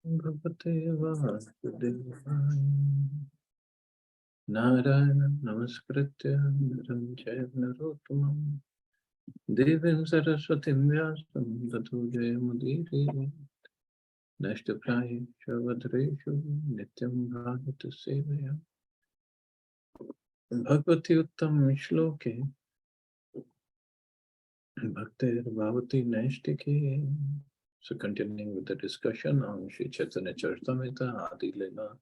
Bhagavate Vasudevaya. Narayana Namaskritya Naram Chaiva Narottamam Devim Saraswatim Vyasam Tato Jayamudire Nashtaprahi Shavadreshu Nityam Bhagavata Sevaya Bhagavati Uttam Shloke Bhaktir Bhavati Nashtike. So continuing with the discussion on Sri Chaitanya Charitamrita, Adi Lila,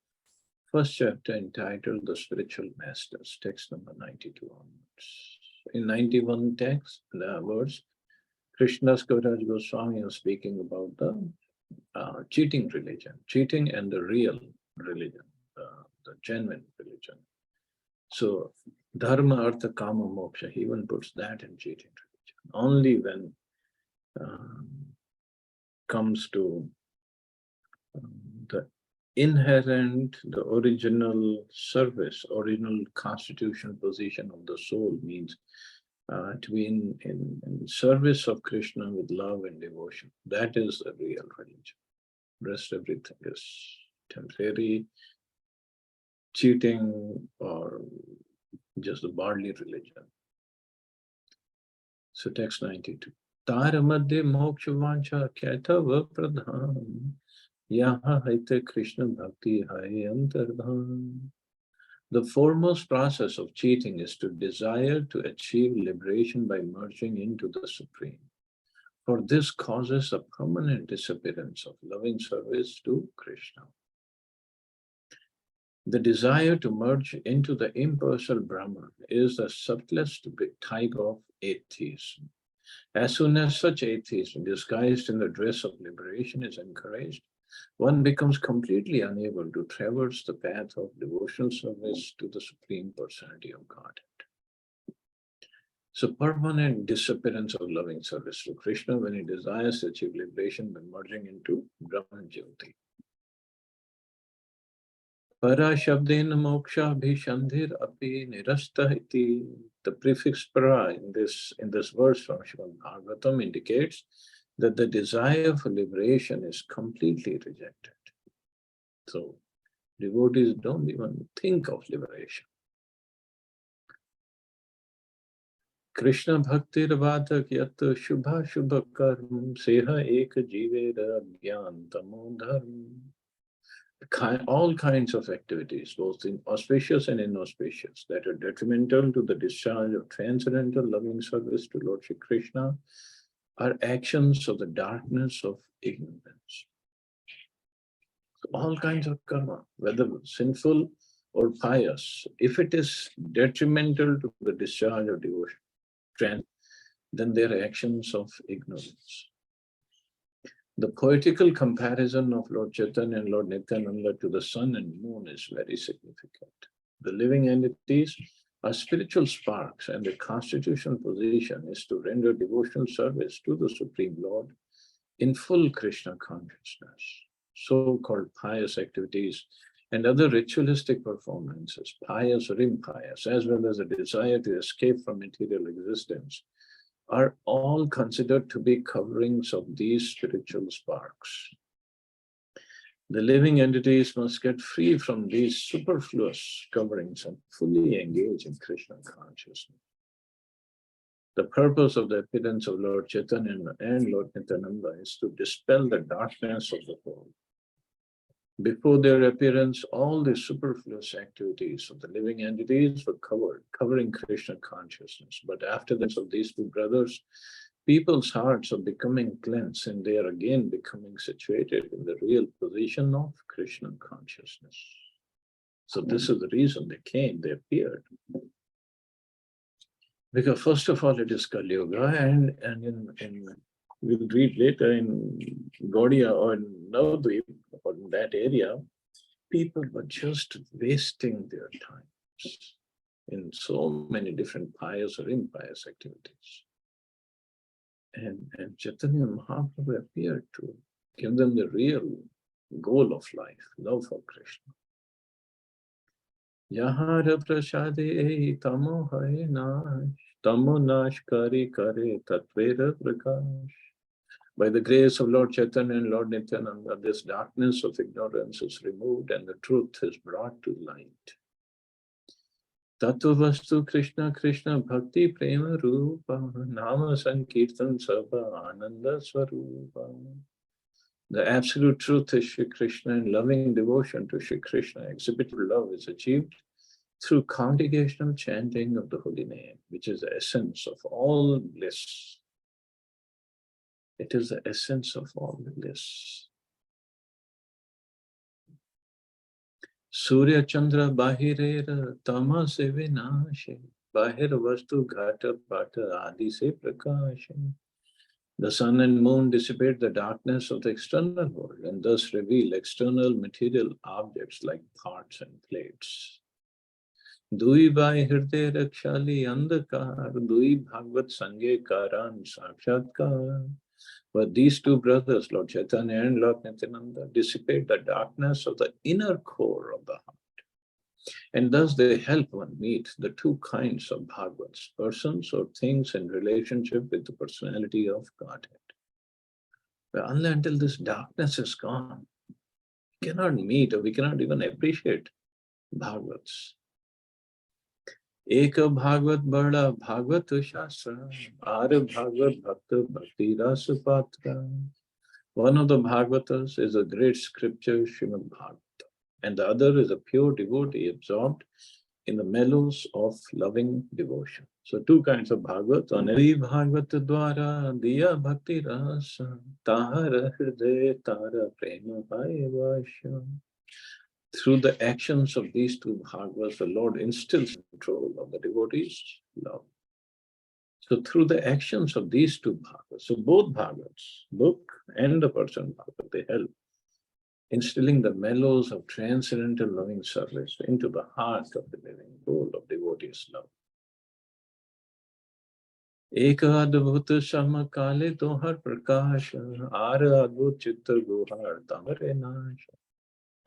first chapter entitled The Spiritual Masters, text number 92 onwards. In 91 text, words, Krishnadas Kaviraj Goswami is speaking about the cheating religion, cheating and the real religion, the genuine religion. So, Dharma, Artha, Kama, Moksha, he even puts that in cheating religion. Only when comes to the inherent, the original service, original constitutional position of the soul means to be in service of Krishna with love and devotion. That is the real religion. Rest everything is temporary, cheating, or just a bodily religion. So text 92. Tara madhya moksha vancha kaitava pradhan. Yaha haite Krishna bhakti hai antardhan. The foremost process of cheating is to desire to achieve liberation by merging into the Supreme. For this causes a permanent disappearance of loving service to Krishna. The desire to merge into the impersonal Brahman is the subtlest type of atheism. As soon as such atheism, disguised in the dress of liberation, is encouraged, one becomes completely unable to traverse the path of devotional service to the Supreme Personality of Godhead. So, permanent disappearance of loving service to Krishna when he desires to achieve liberation by merging into Brahman Jyoti. Para Shabdena Moksha Bhishandhir Api Nirasta iti. The prefix para in this verse from Srimad Bhagavatam indicates that the desire for liberation is completely rejected. So devotees don't even think of liberation. Krishna Bhaktir Vadak Yat Shubha Shubha Karm Seha Ek Jivera Gyan Tamo Dharm. All kinds of activities, both auspicious and inauspicious, that are detrimental to the discharge of transcendental loving service to Lord Shri Krishna, are actions of the darkness of ignorance. So all kinds of karma, whether sinful or pious, if it is detrimental to the discharge of devotion, then they are actions of ignorance. The poetical comparison of Lord Chaitanya and Lord Nityananda to the sun and moon is very significant. The living entities are spiritual sparks, and their constitutional position is to render devotional service to the Supreme Lord in full Krishna consciousness. So-called pious activities and other ritualistic performances, pious or impious, as well as a desire to escape from material existence, are all considered to be coverings of these spiritual sparks. The living entities must get free from these superfluous coverings and fully engage in Krishna consciousness. The purpose of the appearance of Lord Chaitanya and Lord Nityananda is to dispel the darkness of the world. Before their appearance, all the superfluous activities of the living entities were covering Krishna consciousness. But after the of these two brothers, people's hearts are becoming cleansed, and they are again becoming situated in the real position of Krishna consciousness. So this is the reason they came, they appeared. Because first of all, it is Kali Yuga, and we'll read later in Gaudiya or in Navadvip, or in that area, people were just wasting their times in so many different pious or impious activities. And Chaitanya Mahaprabhu appeared to give them the real goal of life, love for Krishna. Yahara prasade tamo hai nash, tamo nash kare kare tatvera prakash. By the grace of Lord Chaitanya and Lord Nityananda, this darkness of ignorance is removed and the truth is brought to light. Tattva Vastu Krishna Krishna Bhakti Prema Rupa Nama Sankirtan Sabha Ananda Swarupa. The absolute truth is Shri Krishna, and loving devotion to Shri Krishna, exhibited love, is achieved through congregational chanting of the holy name, which is the essence of all bliss. It is the essence of all bliss. Surya Chandra Bahirera Tamase Vinashe Bahir Vastu Ghata Pata Adi Se Prakashe. The sun and moon dissipate the darkness of the external world and thus reveal external material objects like pots and plates. Dui Bai Hirde Rakshali Andakar, Dui Bhagvat Sange Karan Sakshatkar. But these two brothers, Lord Chaitanya and Lord Nityananda, dissipate the darkness of the inner core of the heart. And thus they help one meet the two kinds of Bhagavats, persons or things in relationship with the personality of Godhead. But until this darkness is gone, we cannot meet or we cannot even appreciate Bhagavats. Eka Bhagavat Bada Bhagavat Shastra, Are Bhagavat Bhakta Bhakti Rasa Patra. One of the Bhagavatas is a great scripture, Srimad Bhagavata, and the other is a pure devotee absorbed in the mellows of loving devotion. So two kinds of Bhagavat. On every Bhagavata Dwara Diya Bhakti Rasa Tahara Hriday Tara Prema Bhayavasha. Through the actions of these two Bhagavats, the Lord instills control of the devotee's love. So through the actions of these two Bhagavats, so both Bhagavats, book and the person Bhagavat, they help instilling the mellows of transcendental loving service into the heart of the living soul of devotee's love. Eka adbhut samakale tohar prakasha, ara adbhut chitta gohar tamare nasha.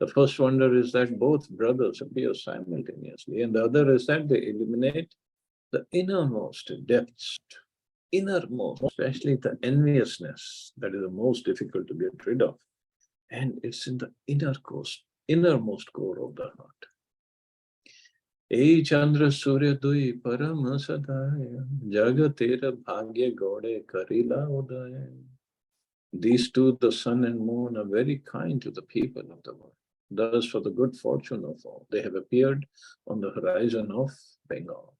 The first wonder is that both brothers appear simultaneously, and the other is that they illuminate the innermost depths, innermost, especially the enviousness that is the most difficult to get rid of. And it's in the innermost core of the heart. Ei Chandra Surya Dui Parama Sadaya Jagatera Bhagya Gode Karila Udaya. These two, the sun and moon, are very kind to the people of the world. Thus, for the good fortune of all, they have appeared on the horizon of Bengal.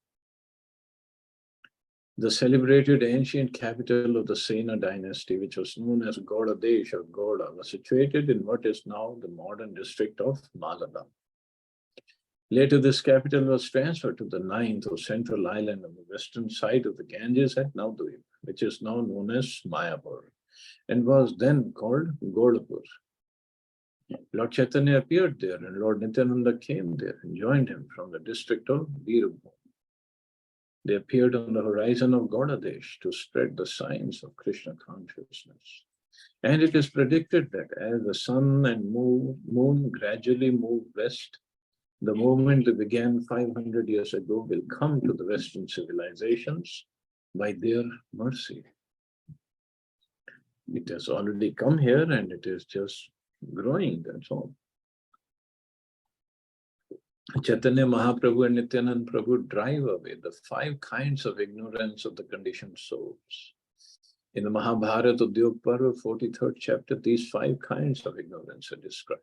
The celebrated ancient capital of the Sena dynasty, which was known as Godadesh or Goda, was situated in what is now the modern district of Malada. Later, this capital was transferred to the ninth or central island on the western side of the Ganges at Navdvip, which is now known as Mayapur, and was then called Golapur. Lord Chaitanya appeared there, and Lord Nityananda came there and joined him from the district of Birbhum. They appeared on the horizon of Godadesh to spread the signs of Krishna consciousness. And it is predicted that as the sun and moon gradually move west, the movement that began 500 years ago will come to the Western civilizations by their mercy. It has already come here and it is just growing, that's all. Chaitanya Mahaprabhu and Nityananda Prabhu drive away the 5 kinds of ignorance of the conditioned souls. In the Mahabharata Udyog Parva, 43rd chapter, these 5 kinds of ignorance are described.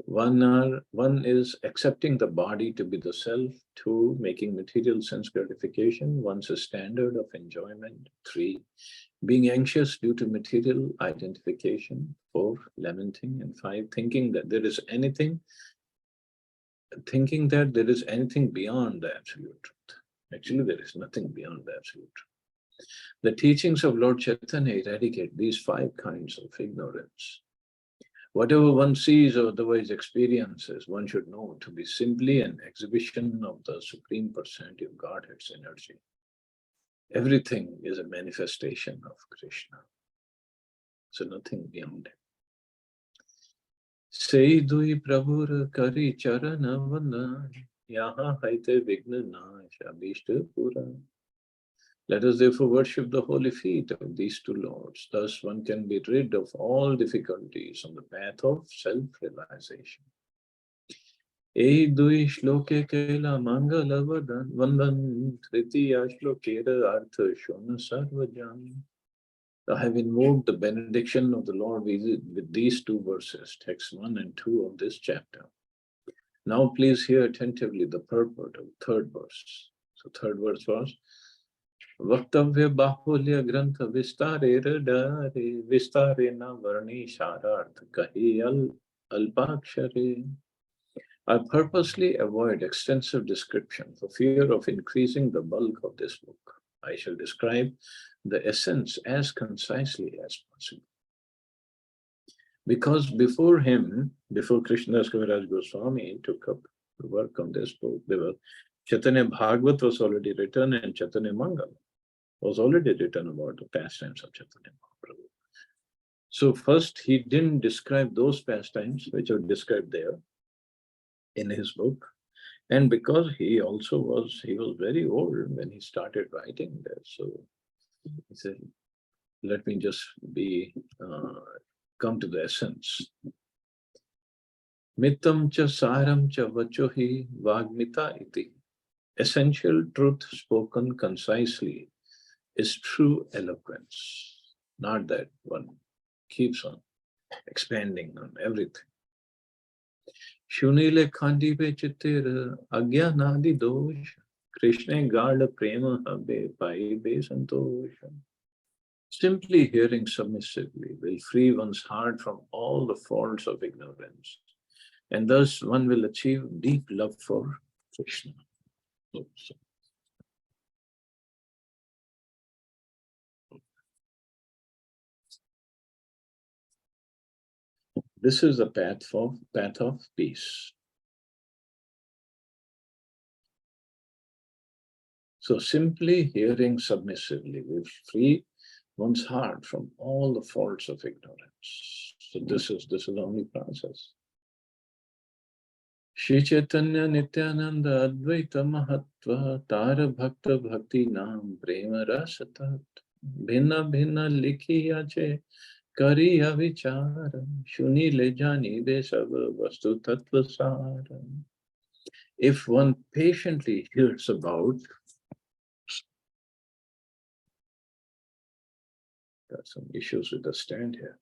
One is accepting the body to be the self. 2, making material sense gratification once a standard of enjoyment. 3, being anxious due to material identification. 4, lamenting. And 5, thinking that there is anything beyond the absolute truth. Actually, there is nothing beyond the absolute truth. The teachings of Lord Chaitanya eradicate these 5 kinds of ignorance. Whatever one sees or otherwise experiences, one should know to be simply an exhibition of the Supreme Personality of Godhead's energy. Everything is a manifestation of Krishna. So nothing beyond it. Sei dui prabhur kari charana vandan, yaha haite vigna nash abhishta pura. Let us therefore worship the holy feet of these two lords. Thus one can be rid of all difficulties on the path of self-realization. এই দুই শ্লোকে কেলা মঙ্গল বন্দন তৃতীয় শ্লোকের অর্থ শোন সর্বজন. I have invoked the benediction of the Lord with these two verses, text 1 and 2 of this chapter. Now please hear attentively the purport of the third verse. So third verse was, वक्तव्य बाहुल्य ग्रंथ विस्तारे डारे विस्तारे न वर्णी शारार्थ कही अल्पाक्षरे. I purposely avoid extensive description for fear of increasing the bulk of this book. I shall describe the essence as concisely as possible. Because before him, before Krishnadas Kaviraj Goswami took up the work on this book, there was Chaitanya Bhagavat was already written and Chaitanya Mangal was already written about the pastimes of Chaitanya Mahaprabhu. So first, he didn't describe those pastimes which are described there in his book. And because he was very old when he started writing this. So he said, let me just come to the essence. Mitam cha saram cha vachohi vagmita iti. Essential truth spoken concisely is true eloquence, not that one keeps on expanding on everything. Shunile khandibe chitir agyanadi dosh, Krishna gard prema habe paibe santosha. Simply hearing submissively will free one's heart from all the faults of ignorance, and thus one will achieve deep love for Krishna. This is the path of peace. So simply hearing submissively will free one's heart from all the faults of ignorance. So this is the only process. Shri Chaitanya Nityananda Advaita Mahatva Tara Bhakta Bhakti Nam Prema Rasatat Bhinna Bhinna Likhiya Che Kariya Vichara Shuni Le Jani Be Sab Vastu Tattva Sara. If one patiently hears about, got some issues with the stand here.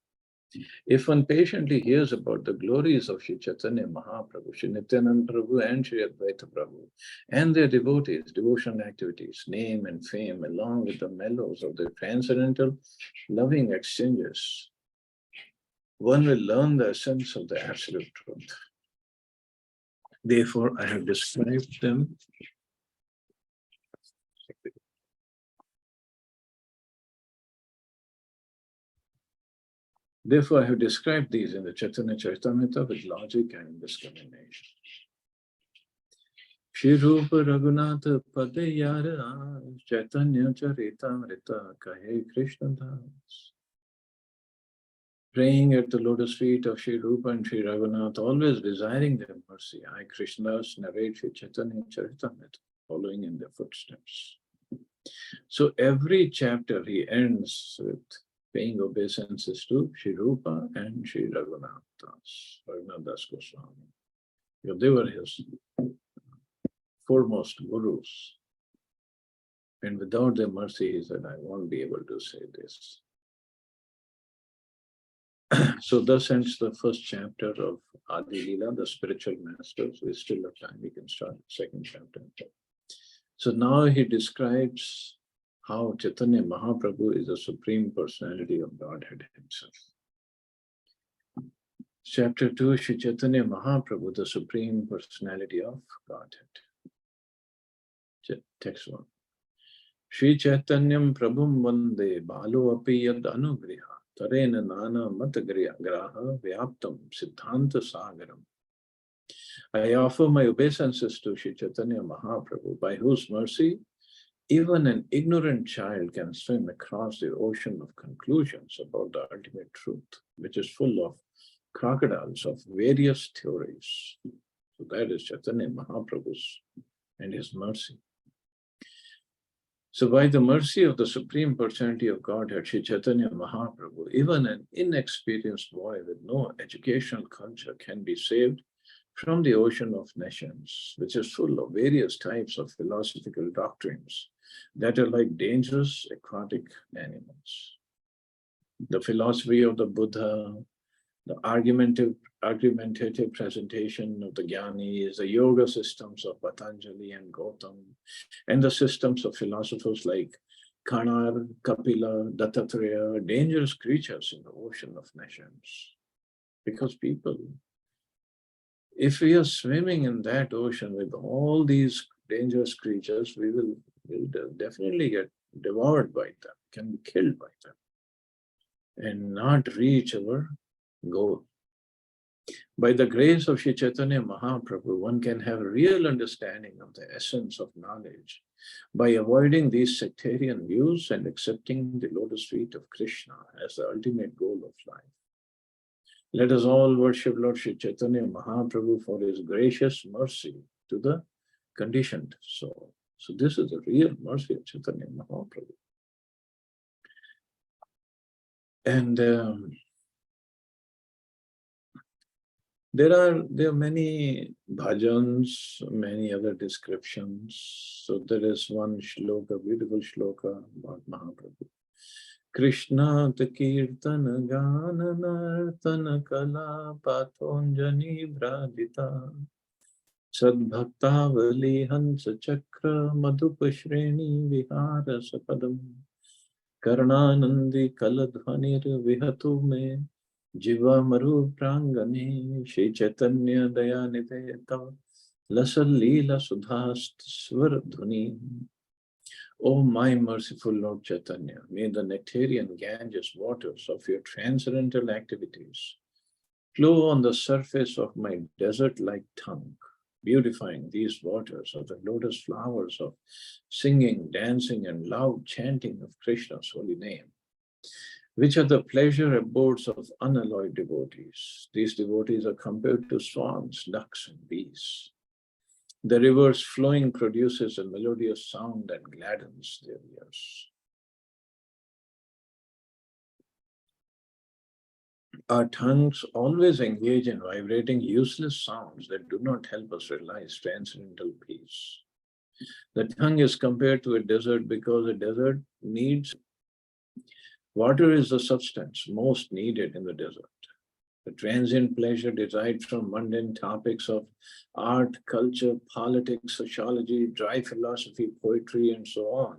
If one patiently hears about the glories of Shri Chaitanya Mahaprabhu, Shri Nityananda Prabhu and Shri Advaita Prabhu, and their devotees, devotional activities, name and fame, along with the mellows of their transcendental loving exchanges, one will learn the essence of the absolute truth. Therefore, I have described them. Therefore, I have described these in the Chaitanya Charitamrita with logic and discrimination. Shri Rupa Raghunatha Padayara Chaitanya Charitamrita Kahe Krishna Das. Praying at the lotus feet of Shri Rupa and Shri Raghunath, always desiring their mercy, I, Krishnadas, narrate Shri Chaitanya Charitamrita, following in their footsteps. So every chapter he ends with paying obeisances to Shri Rupa and Shri Raghunath Das Goswami. They were his foremost gurus. And without their mercy, he said, I won't be able to say this. So thus ends the first chapter of Adi Lila, the spiritual masters. We still have time, we can start the second chapter. So now he describes how Chaitanya Mahaprabhu is the Supreme Personality of Godhead himself. Chapter 2, Shri Chaitanya Mahaprabhu, the Supreme Personality of Godhead. Text 1. Shri Chaitanyam Prabhum Vande Balo Api Yad Anugriha Tarena Nana Matagriha Vyaptam Siddhanta Sagaram. I offer my obeisances to Shri Chaitanya Mahaprabhu, by whose mercy even an ignorant child can swim across the ocean of conclusions about the ultimate truth, which is full of crocodiles of various theories. So that is Chaitanya Mahaprabhu's and his mercy. So by the mercy of the Supreme Personality of Godhead, Sri Chaitanya Mahaprabhu, even an inexperienced boy with no educational culture can be saved from the ocean of nations, which is full of various types of philosophical doctrines that are like dangerous aquatic animals. The philosophy of the Buddha, the argumentative presentation of the Jnanis, the yoga systems of Patanjali and Gautam, and the systems of philosophers like Kanar, Kapila, Dattatreya, dangerous creatures in the ocean of nations. Because people, if we are swimming in that ocean with all these dangerous creatures, we'll definitely get devoured by them, can be killed by them, and not reach our goal. By the grace of Sri Chaitanya Mahaprabhu, one can have a real understanding of the essence of knowledge by avoiding these sectarian views and accepting the lotus feet of Krishna as the ultimate goal of life. Let us all worship Lord Sri Chaitanya Mahaprabhu for his gracious mercy to the conditioned soul. So this is the real mercy of Chaitanya Mahaprabhu. And there are many bhajans, many other descriptions. So there is one shloka, beautiful shloka about Mahaprabhu. Krishna Kirtan Gana Nartana Kala Pathonjani Bradita Sadbhaktavali Hansa Chakra Madhupashreni Vihara Sapadam Karnanandi Kaladhanir Vihatu Me Jiva Maru Prangane Shri Chaitanya Dayanite Tav Lasal Lila Sudhast Svar Dhuni. O my merciful Lord Chaitanya, may the nectarian Ganges waters of your transcendental activities flow on the surface of my desert-like tongue, beautifying these waters of the lotus flowers of singing, dancing, and loud chanting of Krishna's holy name, which are the pleasure abodes of unalloyed devotees. These devotees are compared to swans, ducks, and bees. The river's flowing produces a melodious sound that gladdens their ears. Our tongues always engage in vibrating useless sounds that do not help us realize transcendental peace. The tongue is compared to a desert because a desert needs water is the substance most needed in the desert. The transient pleasure derived from mundane topics of art, culture, politics, sociology, dry philosophy, poetry, and so on,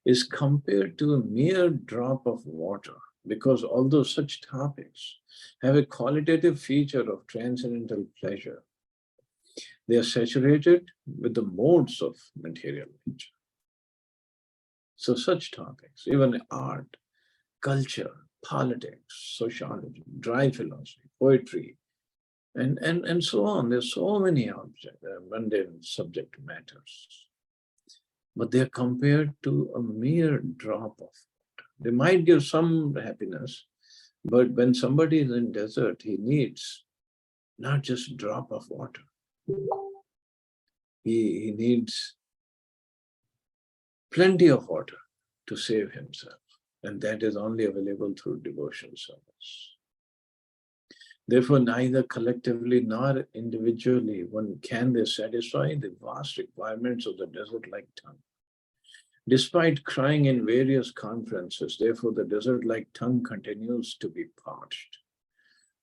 is compared to a mere drop of water, because although such topics have a qualitative feature of transcendental pleasure, they are saturated with the modes of material nature. So such topics, even art, culture, politics, sociology, dry philosophy, poetry, and so on. There's so many mundane subject matters. But they're compared to a mere drop of water. They might give some happiness, but when somebody is in desert, he needs not just a drop of water. He needs plenty of water to save himself. And that is only available through devotional service. Therefore, neither collectively nor individually can they satisfy the vast requirements of the desert-like tongue. Despite crying in various conferences, therefore, the desert-like tongue continues to be parched.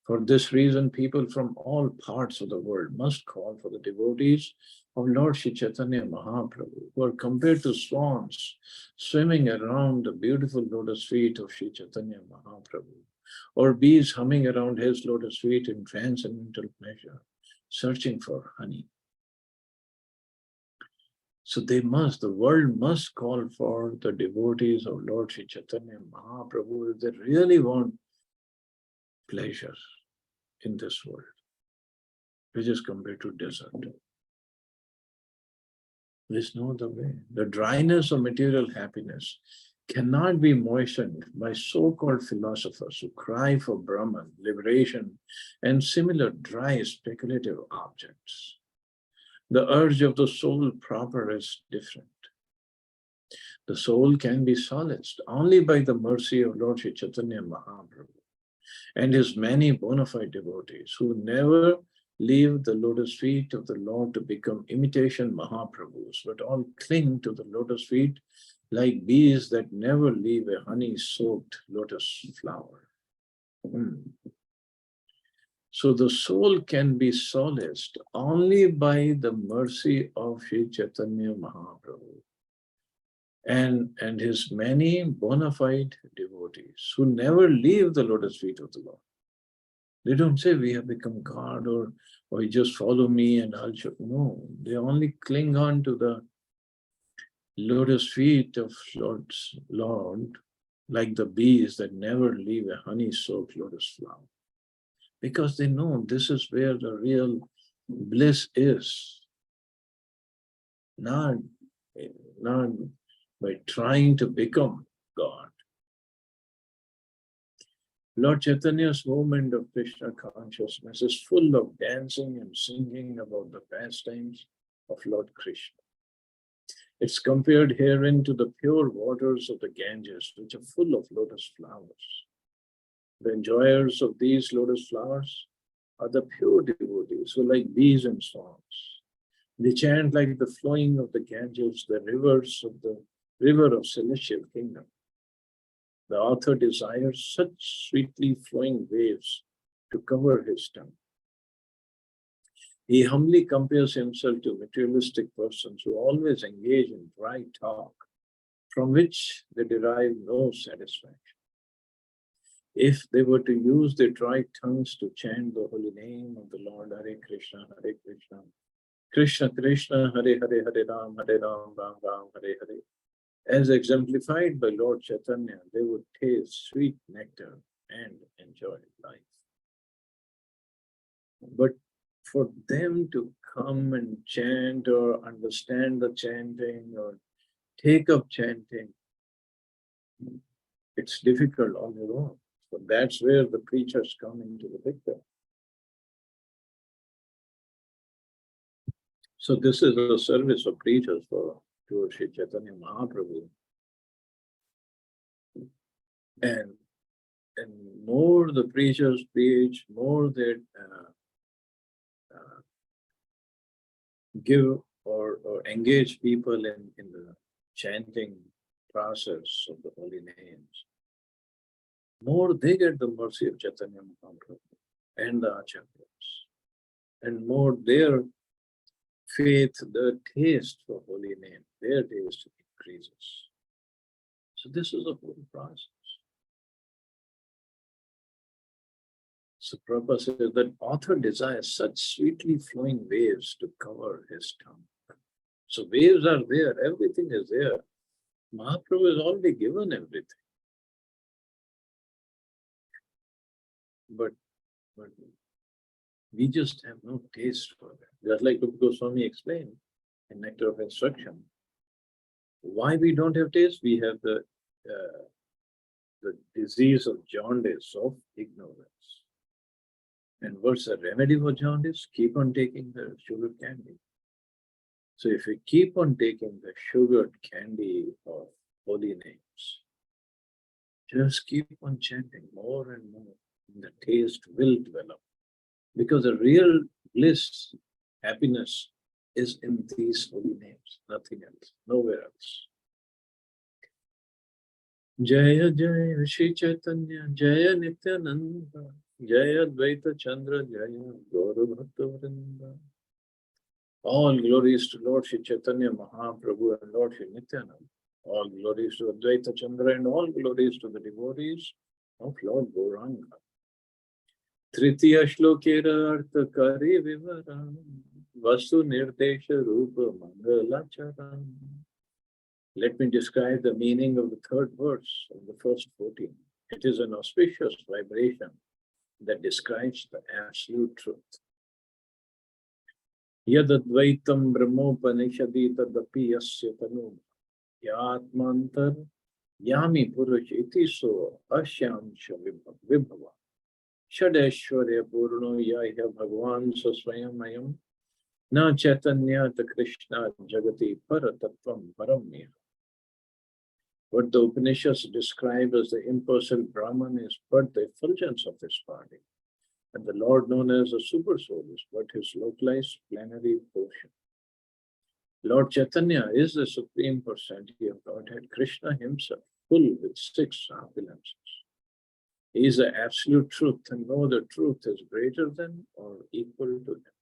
For this reason, people from all parts of the world must call for the devotees of Lord Sri Chaitanya Mahaprabhu, who are compared to swans swimming around the beautiful lotus feet of Sri Chaitanya Mahaprabhu, or bees humming around his lotus feet in transcendental pleasure, searching for honey. So the world must call for the devotees of Lord Sri Chaitanya Mahaprabhu if they really want pleasure in this world, which is compared to desert. There's no other way. The dryness of material happiness cannot be moistened by so-called philosophers who cry for Brahman, liberation, and similar dry speculative objects. The urge of the soul proper is different. The soul can be solaced only by the mercy of Lord Sri Chaitanya Mahaprabhu and his many bona fide devotees who never leave the lotus feet of the Lord to become imitation Mahaprabhus, but all cling to the lotus feet like bees that never leave a honey-soaked lotus flower. So the soul can be solaced only by the mercy of Sri Chaitanya Mahaprabhu and his many bona fide devotees who never leave the lotus feet of the Lord. They don't say we have become God or you just follow me and I'll show. No, they only cling on to the lotus feet of Lord like the bees that never leave a honey-soaked lotus flower. Because they know this is where the real bliss is. Not by trying to become God. Lord Chaitanya's movement of Krishna consciousness is full of dancing and singing about the pastimes of Lord Krishna. It's compared herein to the pure waters of the Ganges, which are full of lotus flowers. The enjoyers of these lotus flowers are the pure devotees who, like bees in songs, they chant like the flowing of the Ganges, the river of celestial kingdom. The author desires such sweetly flowing waves to cover his tongue. He humbly compares himself to materialistic persons who always engage in dry talk, from which they derive no satisfaction. If they were to use their dry tongues to chant the holy name of the Lord, Hare Krishna, Krishna Krishna, Hare Hare, Hare Ram, Ram Ram, Hare Hare, as exemplified by Lord Chaitanya, they would taste sweet nectar and enjoy life. But for them to come and chant or understand the chanting or take up chanting, it's difficult on their own. So that's where the preachers come into the picture. So this is the service of preachers to Sri Chaitanya Mahaprabhu. And more the preachers preach, more they give or engage people in the chanting process of the holy names, more they get the mercy of Chaitanya Mahaprabhu and the Acharyas, and more their faith, the taste for holy name, their taste increases. So this is a whole process. So Prabhupada says that author desires such sweetly flowing waves to cover his tongue. So waves are there, everything is there. Mahaprabhu has already given everything. But we just have no taste for that. Just like Rupa Goswami explained in Nectar of Instruction. Why we don't have taste? We have the disease of jaundice, of ignorance. And what's the remedy for jaundice? Keep on taking the sugar candy. So if we keep on taking the sugared candy of holy names, just keep on chanting more and more, and the taste will develop. Because the real bliss, happiness is in these holy names, nothing else, nowhere else. Jaya Jaya Shri Chaitanya, Jaya Nityananda, Jaya Advaita Chandra, Jaya Gaura Bhakta Vrinda. All glories to Lord Shri Chaitanya Mahaprabhu and Lord Shri Nityananda. All glories to Advaita Chandra and all glories to the devotees of Lord Gauranga. Tritiya Shlokera Artha Kari Vivaram Vastu Nirdesha Rupa Mangalacharam. Let me describe the meaning of the third verse of the first 14. It is an auspicious vibration that describes the absolute truth. Yad Advaitam Brahmopanishadi tadapi yasya tanum yatmantar yami purush iti so ashyamsha vibhava Shadeshwarya Purno Yahya Bhagwan Swayam Na Chaitanya Ta Krishna Jagati Paratattvam Paramya. What the Upanishads describe as the impersonal Brahman is but the effulgence of his body. And the Lord known as the Super Soul is but his localized plenary portion. Lord Chaitanya is the Supreme Personality of Godhead, Krishna himself, full with 6 opulences. He is the absolute truth, and no other truth is greater than or equal to him.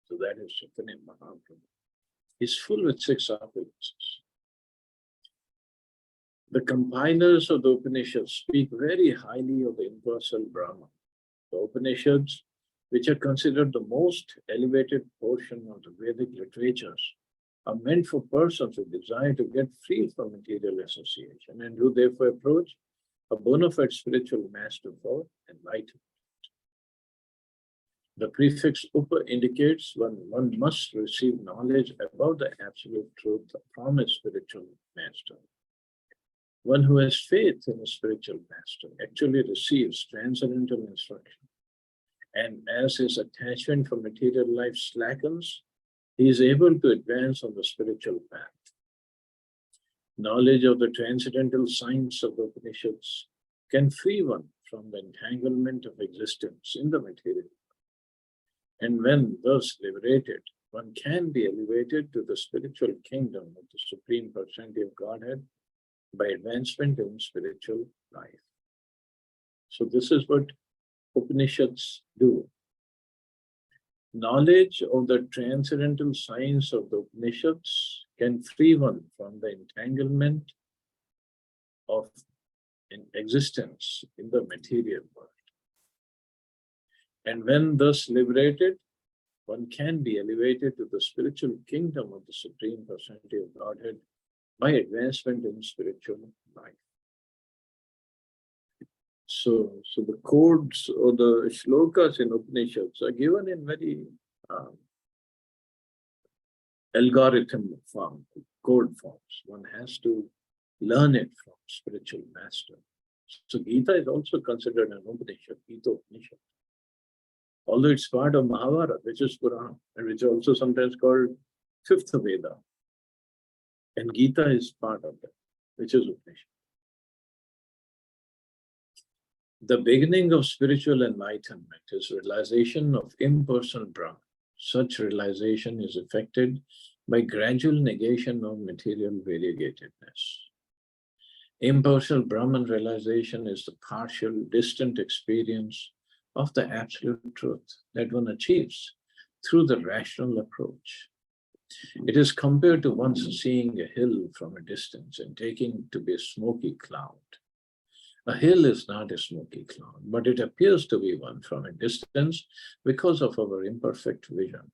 So that is Chaitanya Mahaprabhu. He's full with 6 opulences. The compilers of the Upanishads speak very highly of the impersonal Brahman. The Upanishads, which are considered the most elevated portion of the Vedic literatures, are meant for persons who desire to get free from material association and who therefore approach a bona fide spiritual master for enlightenment. The prefix Upa indicates one must receive knowledge about the absolute truth from a spiritual master. One who has faith in a spiritual master actually receives transcendental instruction. And as his attachment for material life slackens, he is able to advance on the spiritual path. Knowledge of the transcendental science of the Upanishads can free one from the entanglement of existence in the material. And when thus liberated, one can be elevated to the spiritual kingdom of the Supreme Personality of Godhead by advancement in spiritual life. So this is what Upanishads do. Knowledge of the transcendental science of the Upanishads can free one from the entanglement of existence in the material world. And when thus liberated, one can be elevated to the spiritual kingdom of the Supreme Personality of Godhead by advancement in spiritual life. So the codes or the shlokas in Upanishads are given in very algorithm form, code forms. One has to learn it from spiritual master. So Gita is also considered an Upanishad, Gita Upanishad. Although it's part of Mahabharata, which is Purana, and which is also sometimes called fifth Veda. And Gita is part of that, which is Upanishad. The beginning of spiritual enlightenment is realization of impersonal Brahman. Such realization is effected by gradual negation of material variegatedness. Impersonal Brahman realization is the partial, distant experience of the absolute truth that one achieves through the rational approach. It is compared to once seeing a hill from a distance and taking it to be a smoky cloud. A hill is not a smoky cloud, but it appears to be one from a distance because of our imperfect vision.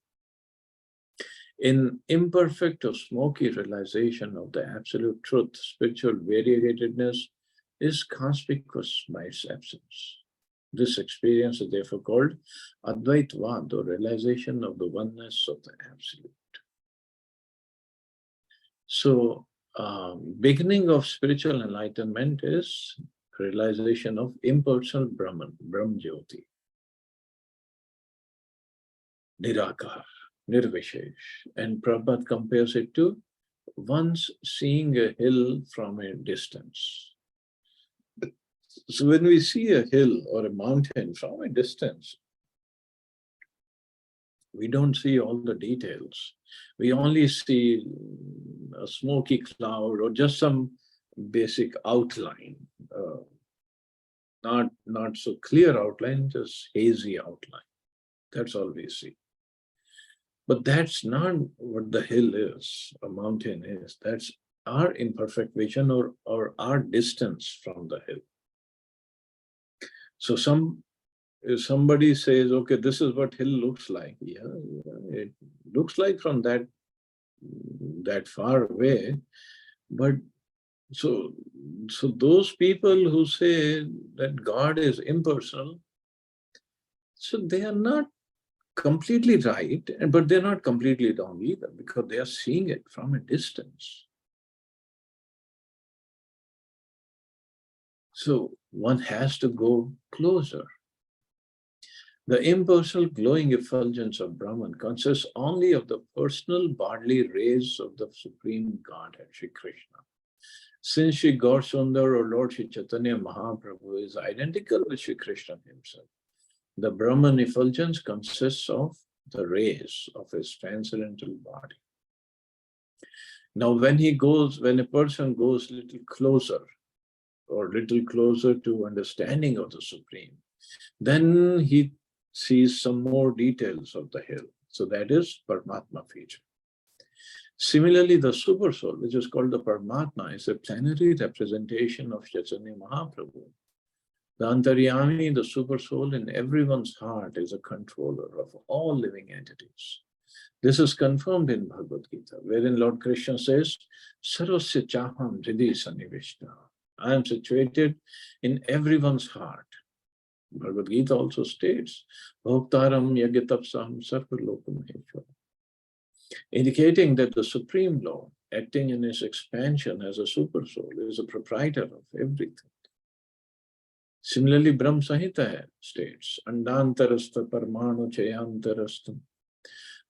In imperfect or smoky realization of the absolute truth, spiritual variegatedness is conspicuous by its absence. This experience is therefore called Advaitvad, or realization of the oneness of the absolute. So, beginning of spiritual enlightenment is realization of impersonal Brahman, Brahmjyoti, Nirakar, Nirvishesh. And Prabhupada compares it to once seeing a hill from a distance. So when we see a hill or a mountain from a distance, we don't see all the details. We only see a smoky cloud or just some basic outline, not so clear outline, just hazy outline. That's all we see. But that's not what the hill is, a mountain is. That's our imperfect vision or our distance from the hill. So if somebody says, okay, this is what hill looks like. Yeah, it looks like from that far away. But so those people who say that God is impersonal, so they are not completely right, but they're not completely wrong either, because they are seeing it from a distance. So one has to go closer. The impersonal glowing effulgence of Brahman consists only of the personal bodily rays of the Supreme Godhead, Sri Krishna. Since Sri Gaurasundar or Lord Sri Chaitanya Mahaprabhu is identical with Sri Krishna himself, the Brahman effulgence consists of the rays of his transcendental body. Now, when a person goes little closer to understanding of the Supreme, then he sees some more details of the hill. So that is Paramatma feature. Similarly, the Super Soul, which is called the Paramatma, is a plenary representation of Chaitanya Mahaprabhu. The Antaryami, the Super Soul in everyone's heart, is a controller of all living entities. This is confirmed in Bhagavad Gita, wherein Lord Krishna says, Sarvasya chaham hridhi sannivishta. I am situated in everyone's heart. Bhagavad Gita also states, Bhoktaram yagyatapsam sarvalokamaheshwara, indicating that the Supreme Lord, acting in his expansion as a super soul, is a proprietor of everything. Similarly, Brahma Samhita states, Andantarastha Parmanu Chayantarastha.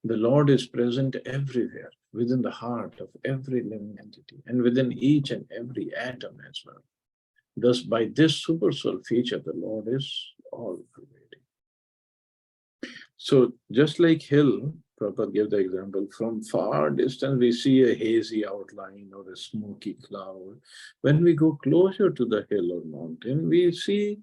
The Lord is present everywhere, within the heart of every living entity, and within each and every atom as well. Thus, by this super soul feature, the Lord is all pervading. So, just like hill, Prabhupada gave the example, from far distance we see a hazy outline or a smoky cloud. When we go closer to the hill or mountain, we see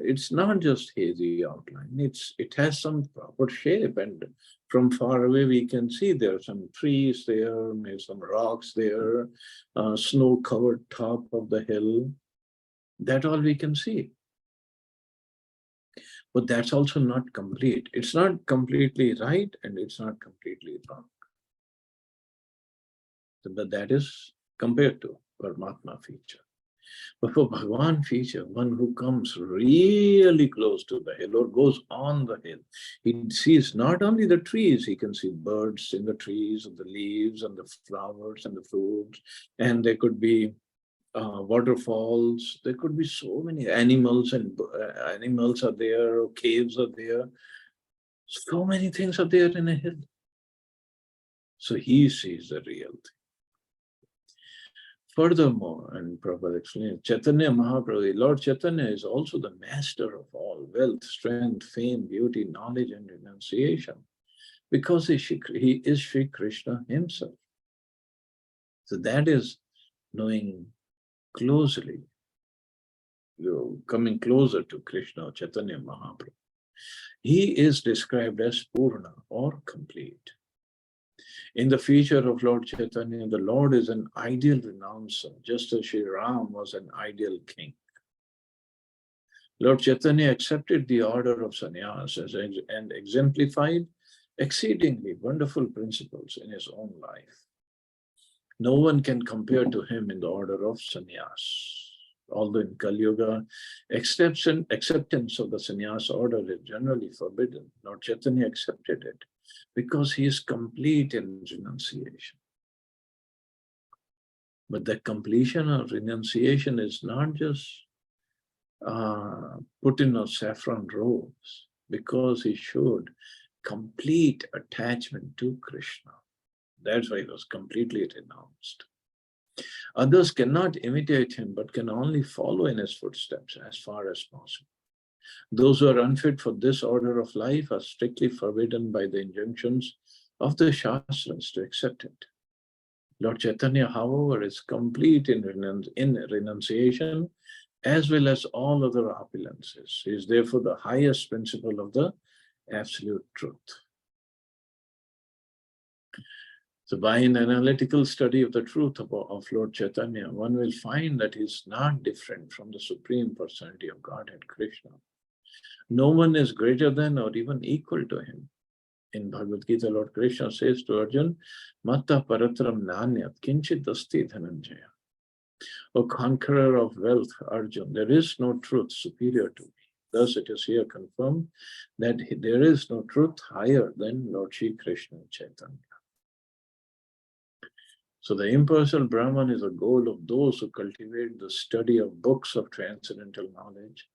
it's not just hazy outline. It has some proper shape, and from far away we can see there are some trees there, maybe some rocks there, snow-covered top of the hill. That all we can see. But that's also not complete. It's not completely right, and it's not completely wrong. But that is compared to Paramatma feature. But for Bhagavan feature, one who comes really close to the hill or goes on the hill, he sees not only the trees, he can see birds in the trees and the leaves and the flowers and the fruits, and there could be waterfalls. There could be so many animals, and animals are there, or caves are there. So many things are there in a hill. So he sees the real thing. Furthermore, and Prabhupada explained, Chaitanya Mahaprabhu, Lord Chaitanya is also the master of all wealth, strength, fame, beauty, knowledge, and renunciation, because he is Sri Krishna himself. So that is knowing closely, coming closer to Krishna, Chaitanya Mahaprabhu. He is described as Purna, or complete. In the feature of Lord Chaitanya, the Lord is an ideal renouncer, just as Sri Ram was an ideal king. Lord Chaitanya accepted the order of sannyas and exemplified exceedingly wonderful principles in his own life. No one can compare to him in the order of sannyas. Although in Kali Yuga, acceptance of the sannyas order is generally forbidden, Lord Chaitanya accepted it because he is complete in renunciation. But the completion of renunciation is not just put in a saffron robes, because he showed complete attachment to Krishna. That's why he was completely renounced. Others cannot imitate him, but can only follow in his footsteps as far as possible. Those who are unfit for this order of life are strictly forbidden by the injunctions of the Shastras to accept it. Lord Chaitanya, however, is complete in renunciation as well as all other opulences. He is therefore the highest principle of the absolute truth. So by an analytical study of the truth of Lord Chaitanya, one will find that he is not different from the Supreme Personality of Godhead, Krishna. No one is greater than or even equal to him. In Bhagavad Gita, Lord Krishna says to Arjun, Matta paratram nanyat kinchit asti dhananjaya. O conqueror of wealth, Arjun, there is no truth superior to me. Thus it is here confirmed that there is no truth higher than Lord Shri Krishna Chaitanya. So the impersonal Brahman is a goal of those who cultivate the study of books of transcendental knowledge,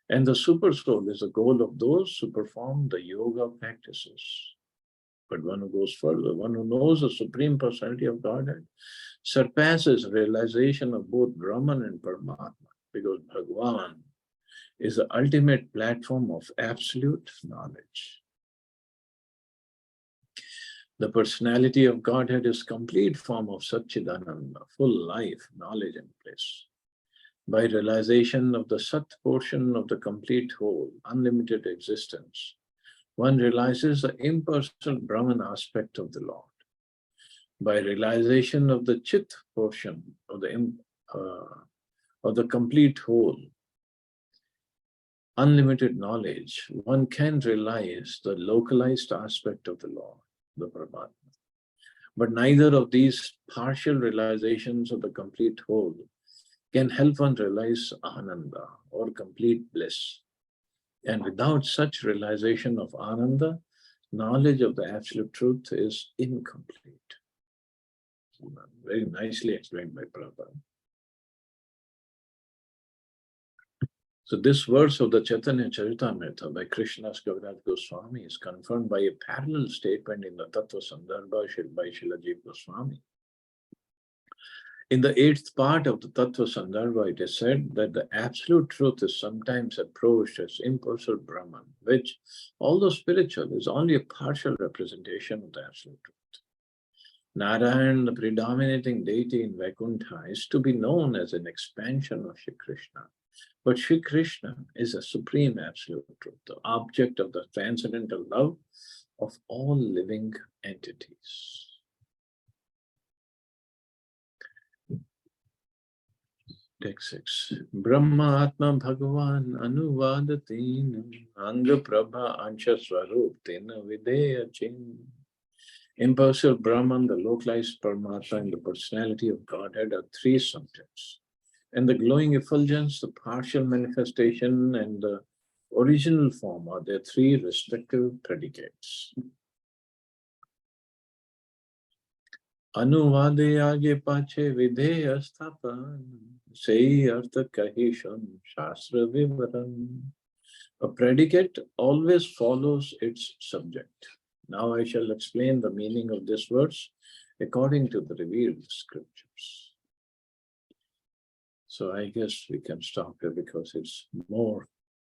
and the super soul is a goal of those who perform the yoga practices. But one who goes further, one who knows the Supreme Personality of Godhead, surpasses realization of both Brahman and Paramatma, because Bhagavan is the ultimate platform of absolute knowledge. The personality of Godhead is complete form of Satchidananda, full life, knowledge and bliss. By realization of the Sat portion of the complete whole, unlimited existence, one realizes the impersonal Brahman aspect of the Lord. By realization of the Chit portion of the complete whole, unlimited knowledge, one can realize the localized aspect of the Lord, the Paramatma. But neither of these partial realizations of the complete whole can help one realize Ananda or complete bliss. And without such realization of Ananda, knowledge of the absolute truth is incomplete. Very nicely explained by Prabhupada. So this verse of the Chaitanya Charitamrita by Krishnadas Kaviraj Goswami is confirmed by a parallel statement in the Tattva Sandarbha by Srila Jiva Goswami. In the 8th part of the Tattva Sandarbha, it is said that the absolute truth is sometimes approached as impersonal Brahman, which, although spiritual, is only a partial representation of the absolute truth. Narayan, the predominating deity in Vaikuntha, is to be known as an expansion of Shri Krishna. But Shri Krishna is a supreme absolute truth, the object of the transcendental love of all living entities. Text 6. Brahma Atma Bhagavan Anuvadatina Anga Prabha Ansha Swaruptina Videya Chin. Impersonal Brahman, the localized Paramatma, and the personality of Godhead are three subjects. And the glowing effulgence, the partial manifestation, and the original form are their three respective predicates. Anuvade age pache videya sthapan, sei artha kahisham shastra vivaram. A predicate always follows its subject. Now I shall explain the meaning of this verse according to the revealed scriptures. So I guess we can stop here because it's more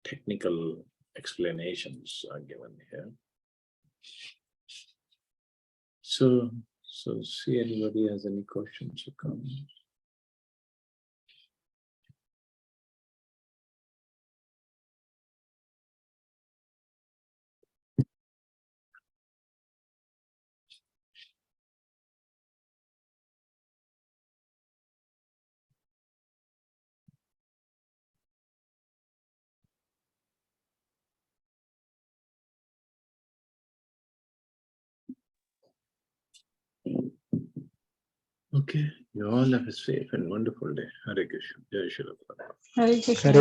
technical explanations are given here. So see anybody has any questions or comments? Okay, you all have a safe and wonderful day. Hare Krishna. Jai Shri Radha. Hare Krishna.